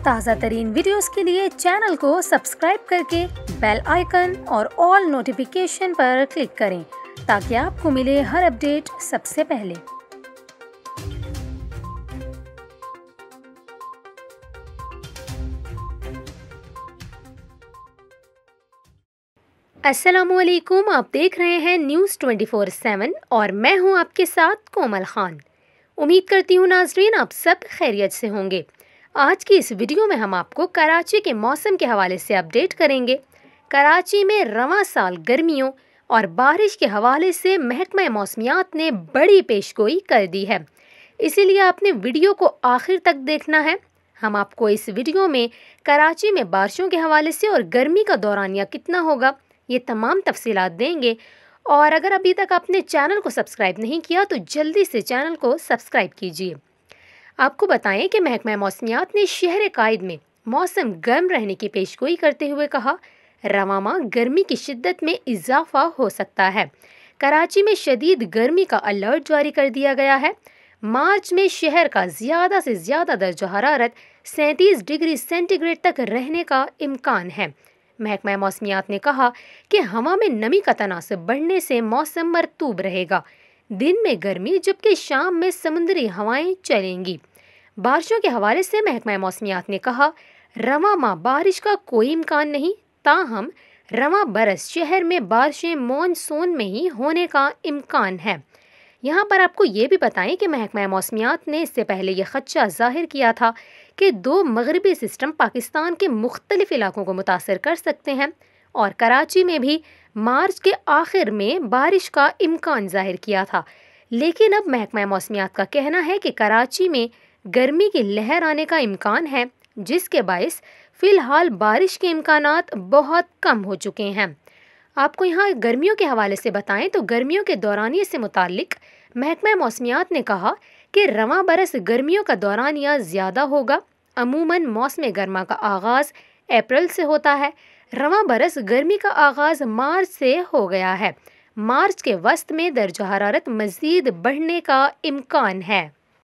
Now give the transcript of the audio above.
ताज़ा तरीन वीडियोस के लिए चैनल को सब्सक्राइब करके बेल आइकन और ऑल नोटिफिकेशन पर क्लिक करें ताकि आपको मिले हर अपडेट सबसे पहले। अस्सलामुअलैकुम, आप देख रहे हैं न्यूज़ 24/7 और मैं हूं आपके साथ कोमल खान। उम्मीद करती हूं नाजरीन आप सब खैरियत से होंगे। आज की इस वीडियो में हम आपको कराची के मौसम के हवाले से अपडेट करेंगे। कराची में रवां साल गर्मियों और बारिश के हवाले से महकमा मौसमियात ने बड़ी पेशगोई कर दी है, इसीलिए आपने वीडियो को आखिर तक देखना है। हम आपको इस वीडियो में कराची में बारिशों के हवाले से और गर्मी का दौरानिया कितना होगा ये तमाम तफसीलात देंगे। और अगर अभी तक आपने चैनल को सब्सक्राइब नहीं किया तो जल्दी से चैनल को सब्सक्राइब कीजिए। आपको बताएं कि महकमा मौसमियात ने शहर कायद में मौसम गर्म रहने की पेशगोई करते हुए कहा, रवां माह गर्मी की शिद्दत में इजाफा हो सकता है। कराची में शदीद गर्मी का अलर्ट जारी कर दिया गया है। मार्च में शहर का ज़्यादा से ज़्यादा दर्जा हरारत 37 डिग्री सेंटीग्रेड तक रहने का इम्कान है। महकमा मौसमियात ने कहा कि हवा में नमी का तनासब बढ़ने से मौसम मरतूब रहेगा। दिन में गर्मी जबकि शाम में समुद्री हवाएं चलेंगी। बारिशों के हवाले से महकमा मौसमियात ने कहा, रवां माह बारिश का कोई इम्कान नहीं, ताहम रवां बरस शहर में बारिशें मॉनसून में ही होने का इम्कान है। यहाँ पर आपको ये भी बताएं कि महकमा मौसमियात ने इससे पहले ये खदशा जाहिर किया था कि 2 मगरबी सिस्टम पाकिस्तान के मुख्तलिफ इलाकों को मुतासर कर सकते हैं और कराची में भी मार्च के आखिर में बारिश का इम्कान जाहिर किया था। लेकिन अब महकमा मौसमियात का कहना है कि कराची में गर्मी की लहर आने का इम्कान है, जिसके बायस फ़िलहाल बारिश के इम्कानात बहुत कम हो चुके हैं। आपको यहाँ गर्मियों के हवाले से बताएं तो गर्मियों के दौरानिए से मुतालिक महकमा मौसमियात ने कहा कि रवां बरस गर्मियों का दौरानिया ज़्यादा होगा। अमूमन मौसम गर्मा का आगाज़ अप्रैल से होता है। रवां बरस गर्मी का आगाज़ मार्च से हो गया है। मार्च के वस्त में दर्जा हरारत मज़ीद बढ़ने का इम्कान है।